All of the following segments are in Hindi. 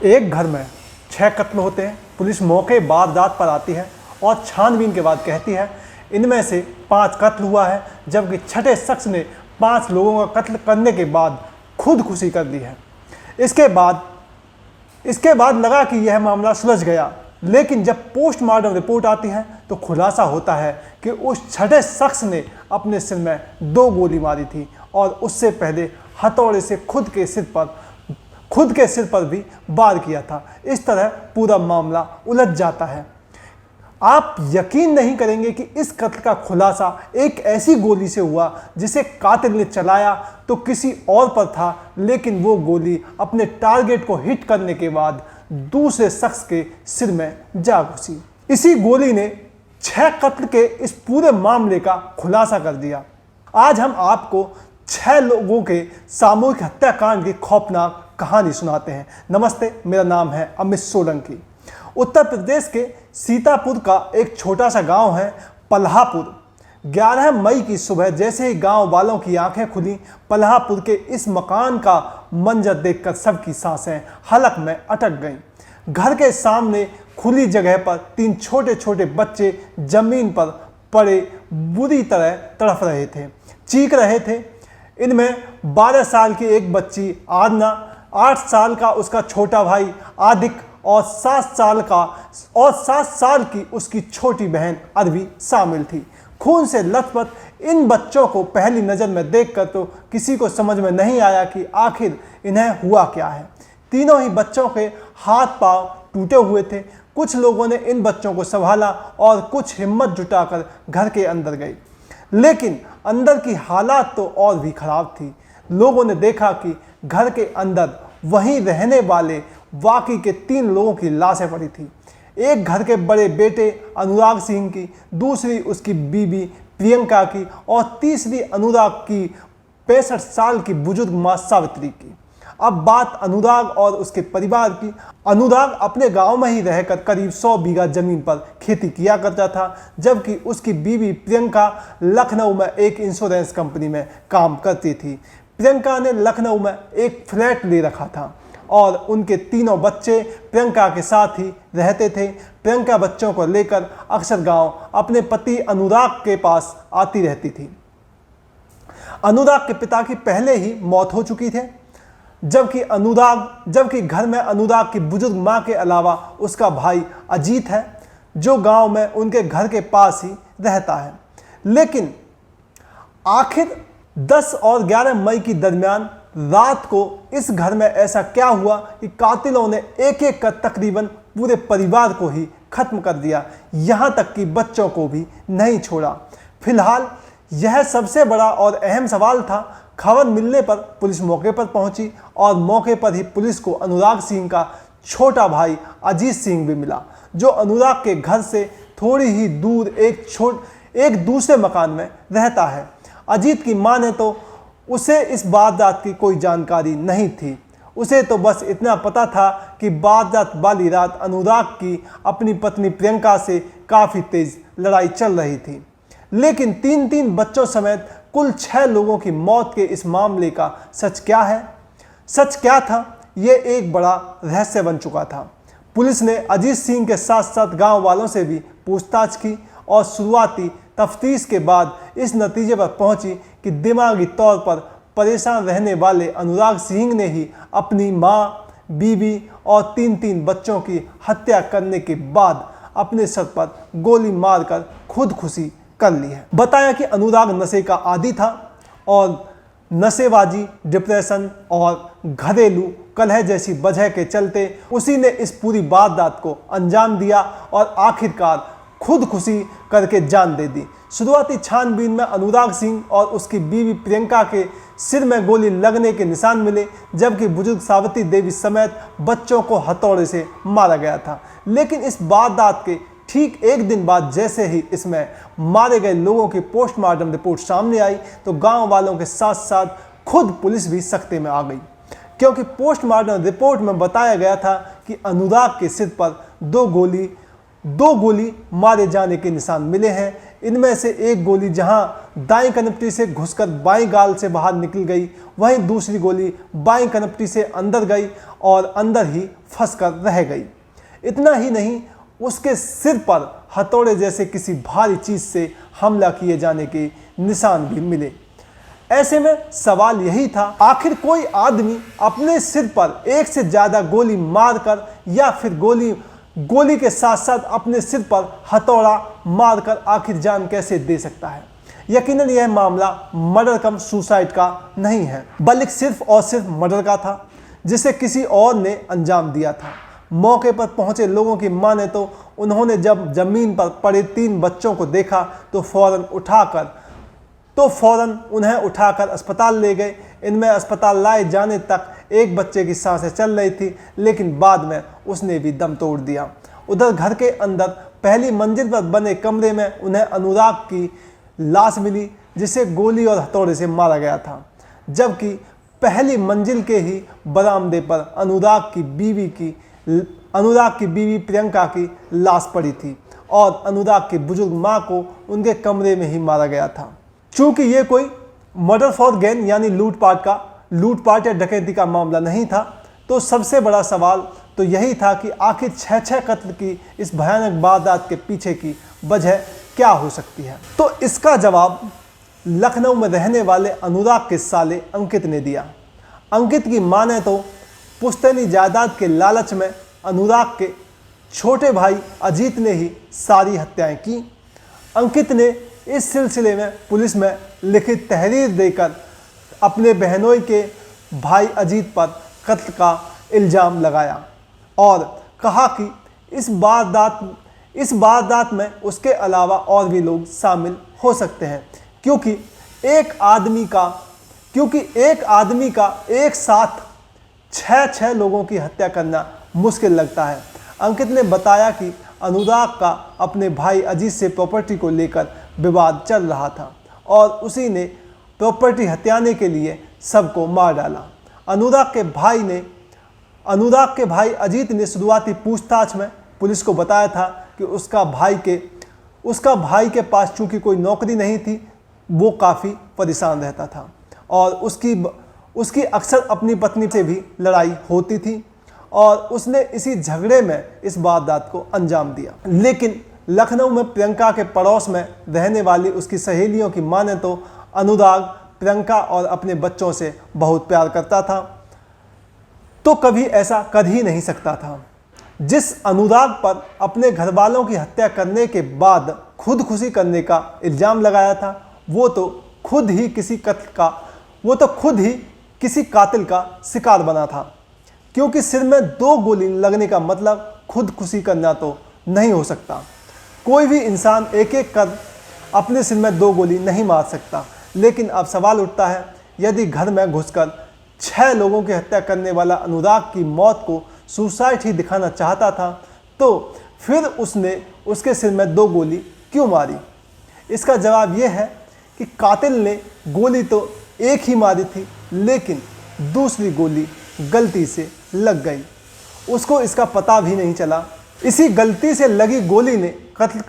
एक घर में 6 कत्ल होते हैं। पुलिस मौके वारदात पर आती है और छानबीन के बाद कहती है इनमें से 5 कत्ल हुआ है, जबकि छठे शख्स ने 5 लोगों का कत्ल करने के बाद खुदकुशी कर ली है। इसके बाद लगा कि यह मामला सुलझ गया, लेकिन जब पोस्टमार्टम रिपोर्ट आती है तो खुलासा होता है कि उस छठे शख्स ने अपने सिर में 2 गोली मारी थी और उससे पहले हथौड़े से खुद के सिर पर भी वार किया था। इस तरह पूरा मामला उलझ जाता है। आप यकीन नहीं करेंगे कि इस कत्ल का खुलासा एक ऐसी गोली से हुआ जिसे कातिल ने चलाया तो किसी और पर था, लेकिन वो गोली अपने टारगेट को हिट करने के बाद दूसरे शख्स के सिर में जा घुसी। इसी गोली ने 6 कत्ल के इस पूरे मामले का खुलासा कर दिया। आज हम आपको 6 लोगों के सामूहिक हत्याकांड की खौफनाक कहानी सुनाते हैं। नमस्ते, मेरा नाम है अमित सोलंकी। उत्तर प्रदेश के सीतापुर का एक छोटा सा गांव है पल्हापुर। 11 मई की सुबह जैसे ही गांव वालों की आंखें खुली, पल्हापुर के इस मकान का मंजर देखकर सबकी सांसें हलक में अटक गईं। घर के सामने खुली जगह पर 3 छोटे छोटे बच्चे जमीन पर पड़े बुरी तरह तड़फ रहे थे, चीख रहे थे। इनमें 12 साल की एक बच्ची आदना, 8 साल का उसका छोटा भाई आदिक और 7 साल की उसकी छोटी बहन अरवी शामिल थी। खून से लथपथ इन बच्चों को पहली नज़र में देखकर तो किसी को समझ में नहीं आया कि आखिर इन्हें हुआ क्या है। तीनों ही बच्चों के हाथ पांव टूटे हुए थे। कुछ लोगों ने इन बच्चों को संभाला और कुछ हिम्मत जुटाकर घर के अंदर गए, लेकिन अंदर की हालात तो और भी खराब थी। लोगों ने देखा कि घर के अंदर वहीं रहने वाले वाकई के 3 लोगों की लाशें पड़ी थी। एक घर के बड़े बेटे अनुराग सिंह की, दूसरी उसकी बीवी प्रियंका की और तीसरी अनुराग की 65 साल की बुजुर्ग मां सावित्री की। अब बात अनुराग और उसके परिवार की। अनुराग अपने गांव में ही रहकर करीब 100 बीघा जमीन पर खेती किया करता था, जबकि उसकी बीवी प्रियंका लखनऊ में एक इंश्योरेंस कंपनी में काम करती थी। प्रियंका ने लखनऊ में एक फ्लैट ले रखा था और उनके तीनों बच्चे प्रियंका के साथ ही रहते थे। प्रियंका बच्चों को लेकर अक्सर गांव अपने पति अनुराग के पास आती रहती थी। अनुराग के पिता की पहले ही मौत हो चुकी थी, जबकि घर में अनुराग की बुजुर्ग मां के अलावा उसका भाई अजीत है, जो गांव में उनके घर के पास ही रहता है। लेकिन आखिर 10 और 11 मई की दरमियान रात को इस घर में ऐसा क्या हुआ कि कातिलों ने एक एक कर तकरीबन पूरे परिवार को ही खत्म कर दिया, यहाँ तक कि बच्चों को भी नहीं छोड़ा। फिलहाल यह सबसे बड़ा और अहम सवाल था। खबर मिलने पर पुलिस मौके पर पहुंची और मौके पर ही पुलिस को अनुराग सिंह का छोटा भाई अजीत सिंह भी मिला, जो अनुराग के घर से थोड़ी ही दूर एक दूसरे मकान में रहता है। अजीत की मां ने तो उसे इस वारदात की कोई जानकारी नहीं थी। उसे तो बस इतना पता था कि वारदात वाली रात अनुराग की अपनी पत्नी प्रियंका से काफ़ी तेज लड़ाई चल रही थी। लेकिन 3 बच्चों समेत कुल 6 लोगों की मौत के इस मामले का सच क्या है? सच क्या था? ये एक बड़ा रहस्य बन चुका था। पुलिस ने अजीत सिंह के साथ साथ गांव वालों से भी पूछताछ की और शुरुआती तफ्तीश के बाद इस नतीजे पर पहुंची कि दिमागी तौर पर परेशान रहने वाले अनुराग सिंह ने ही अपनी मां, बीवी और 3 बच्चों की हत्या करने के बाद अपने सर पर गोली मारकर खुदकुशी कर ली है। बताया कि अनुराग नशे का आदी था और नशेबाजी, डिप्रेशन और घरेलू कलह जैसी वजह के चलते उसी ने इस पूरी वारदात को अंजाम दिया और आखिरकार खुदकुशी करके जान दे दी। शुरुआती छानबीन में अनुराग सिंह और उसकी बीवी प्रियंका के सिर में गोली लगने के निशान मिले, जबकि बुजुर्ग सावित्री देवी समेत बच्चों को हथौड़े से मारा गया था। लेकिन इस वारदात के ठीक एक दिन बाद जैसे ही इसमें मारे गए लोगों की पोस्टमार्टम रिपोर्ट सामने आई तो गांव वालों के साथ साथ खुद पुलिस भी सख्ते में आ गई, क्योंकि पोस्टमार्टम रिपोर्ट में बताया गया था कि अनुराग के सिर पर 2 गोली मारे जाने के निशान मिले हैं। इनमें से एक गोली जहां दाईं कनपटी से घुसकर बाईं गाल से बाहर निकल गई, वहीं दूसरी गोली बाईं कनपटी से अंदर गई और अंदर ही फंसकर रह गई। इतना ही नहीं, उसके सिर पर हथौड़े जैसे किसी भारी चीज से हमला किए जाने के निशान भी मिले। ऐसे में सवाल यही था, आखिर कोई आदमी अपने सिर पर एक से ज्यादा गोली मारकर या फिर गोली के साथ साथ अपने सिर पर हथौड़ा मारकर आखिर जान कैसे दे सकता है। यकीनन यह मामला मर्डर कम सुसाइड का नहीं है, बल्कि सिर्फ और सिर्फ मर्डर का था, जिसे किसी और ने अंजाम दिया था। मौके पर पहुंचे लोगों की माने तो उन्होंने जब जमीन पर पड़े 3 बच्चों को देखा तो फौरन उन्हें उठाकर अस्पताल ले गए। इनमें अस्पताल लाए जाने तक एक बच्चे की सांसें चल रही थी, लेकिन बाद में उसने भी दम तोड़ दिया। उधर घर के अंदर पहली मंजिल पर बने कमरे में उन्हें अनुराग की लाश मिली, जिसे गोली और हथौड़े से मारा गया था, जबकि पहली मंजिल के ही बरामदे पर अनुराग की बीवी प्रियंका की लाश पड़ी थी और अनुराग की बुजुर्ग मां को उनके कमरे में ही मारा गया था। चूंकि ये कोई मर्डर फॉर गेन यानी लूटपाट या डकैती का मामला नहीं था, तो सबसे बड़ा सवाल तो यही था कि आखिर 6 कत्ल की इस भयानक वारदात के पीछे की वजह क्या हो सकती है। तो इसका जवाब लखनऊ में रहने वाले अनुराग के साले अंकित ने दिया। अंकित की माने तो पुश्तैनी जायदाद के लालच में अनुराग के छोटे भाई अजीत ने ही सारी हत्याएं की। अंकित ने इस सिलसिले में पुलिस में लिखित तहरीर देकर अपने बहनोई के भाई अजीत पर कत्ल का इल्ज़ाम लगाया और कहा कि इस वारदात में उसके अलावा और भी लोग शामिल हो सकते हैं, क्योंकि एक आदमी का एक साथ 6 लोगों की हत्या करना मुश्किल लगता है। अंकित ने बताया कि अनुराग का अपने भाई अजीत से प्रॉपर्टी को लेकर विवाद चल रहा था और उसी ने प्रॉपर्टी हथियाने के लिए सबको मार डाला। अनुराग के भाई अजीत ने शुरुआती पूछताछ में पुलिस को बताया था कि उसका भाई के पास चूंकि कोई नौकरी नहीं थी, वो काफ़ी परेशान रहता था और उसकी अक्सर अपनी पत्नी से भी लड़ाई होती थी और उसने इसी झगड़े में इस वारदात को अंजाम दिया। लेकिन लखनऊ में प्रियंका के पड़ोस में रहने वाली उसकी सहेलियों की माने तो अनुराग प्रियंका और अपने बच्चों से बहुत प्यार करता था, तो कभी ऐसा कर ही नहीं सकता था। जिस अनुराग पर अपने घर वालों की हत्या करने के बाद खुदकुशी करने का इल्ज़ाम लगाया था, वो तो खुद ही किसी कातिल का शिकार बना था, क्योंकि सिर में 2 गोली लगने का मतलब खुदकुशी करना तो नहीं हो सकता। कोई भी इंसान एक कर अपने सिर में 2 गोली नहीं मार सकता। लेकिन अब सवाल उठता है, यदि घर में घुसकर 6 लोगों की हत्या करने वाला अनुराग की मौत को सुसाइड ही दिखाना चाहता था, तो फिर उसने उसके सिर में 2 गोली क्यों मारी? इसका जवाब यह है कि कातिल ने गोली तो एक ही मारी थी, लेकिन दूसरी गोली गलती से लग गई। उसको इसका पता भी नहीं चला। इसी गलती से लगी गोली ने कत्ल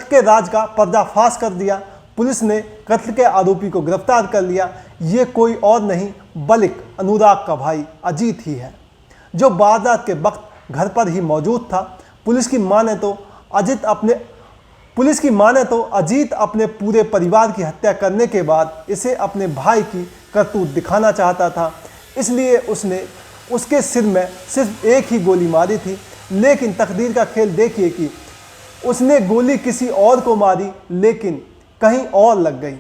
के राज का पर्दाफाश कर दिया। पुलिस ने कत्ल के आरोपी को गिरफ्तार कर लिया। ये कोई और नहीं बल्कि अनुराग का भाई अजीत ही है, जो वारदात के वक्त घर पर ही मौजूद था। पुलिस की माने तो अजीत अपने पूरे परिवार की हत्या करने के बाद इसे अपने भाई की करतूत दिखाना चाहता था, इसलिए उसने उसके सिर में सिर्फ एक ही गोली मारी थी। लेकिन तकदीर का खेल देखिए कि उसने गोली किसी और को मारी, लेकिन कहीं और लग गई।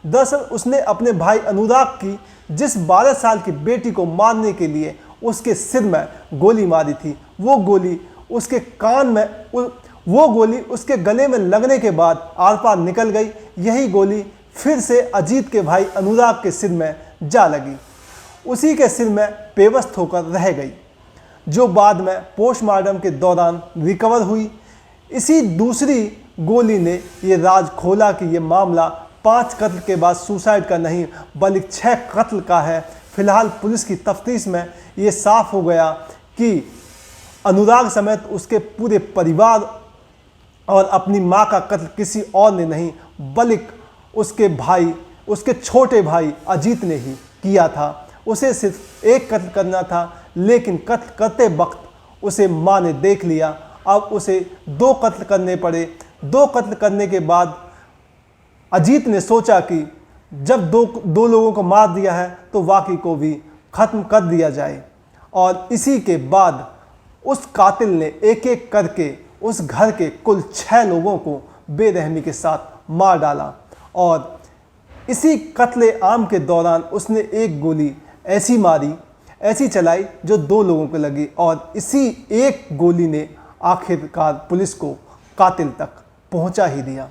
दरअसल उसने अपने भाई अनुराग की जिस 12 साल की बेटी को मारने के लिए उसके सिर में गोली मारी थी, वो गोली उसके गले में लगने के बाद आर पार निकल गई। यही गोली फिर से अजीत के भाई अनुराग के सिर में जा लगी, उसी के सिर में बेबस होकर रह गई, जो बाद में पोस्टमार्टम के दौरान रिकवर हुई। इसी दूसरी गोली ने ये राज खोला कि ये मामला 5 कत्ल के बाद सुसाइड का नहीं बल्कि 6 कत्ल का है। फिलहाल पुलिस की तफ्तीश में ये साफ हो गया कि अनुराग समेत उसके पूरे परिवार और अपनी माँ का कत्ल किसी और ने नहीं बल्कि उसके भाई, उसके छोटे भाई अजीत ने ही किया था। उसे सिर्फ एक कत्ल करना था, लेकिन कत्ल करते वक्त उसे माँ ने देख लिया। अब उसे 2 कत्ल करने पड़े। 2 कत्ल करने के बाद अजीत ने सोचा कि जब दो लोगों को मार दिया है तो वाकई को भी ख़त्म कर दिया जाए। और इसी के बाद उस कातिल ने एक एक करके उस घर के कुल 6 लोगों को बेरहमी के साथ मार डाला। और इसी कत्ले आम के दौरान उसने एक गोली ऐसी मारी, ऐसी चलाई जो 2 लोगों को लगी, और इसी एक गोली ने आखिरकार पुलिस को कातिल तक पहुंचा ही दिया।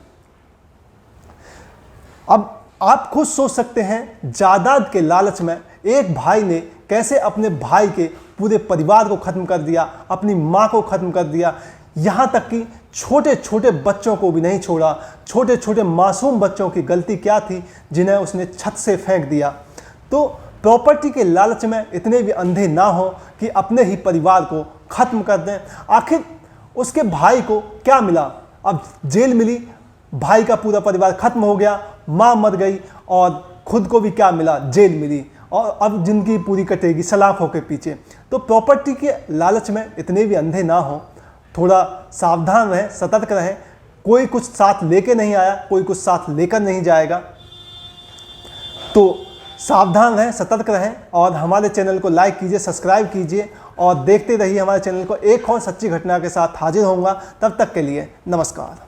अब आप खुद सोच सकते हैं, जायदाद के लालच में एक भाई ने कैसे अपने भाई के पूरे परिवार को ख़त्म कर दिया, अपनी माँ को ख़त्म कर दिया, यहाँ तक कि छोटे छोटे बच्चों को भी नहीं छोड़ा। छोटे छोटे मासूम बच्चों की गलती क्या थी जिन्हें उसने छत से फेंक दिया। तो प्रॉपर्टी के लालच में इतने भी अंधे ना हो कि अपने ही परिवार को ख़त्म कर दें। आखिर उसके भाई को क्या मिला? अब जेल मिली, भाई का पूरा परिवार ख़त्म हो गया, माँ मर गई, और खुद को भी क्या मिला? जेल मिली, और अब जिंदगी पूरी कटेगी सलाखों के पीछे। तो प्रॉपर्टी के लालच में इतने भी अंधे ना हो, थोड़ा सावधान रहें, सतर्क रहें। कोई कुछ साथ लेके नहीं आया, कोई कुछ साथ लेकर नहीं जाएगा। तो सावधान रहें, सतर्क रहें, और हमारे चैनल को लाइक कीजिए, सब्सक्राइब कीजिए, और देखते रहिए हमारे चैनल को। एक और सच्ची घटना के साथ हाजिर होऊंगा। तब तक के लिए नमस्कार।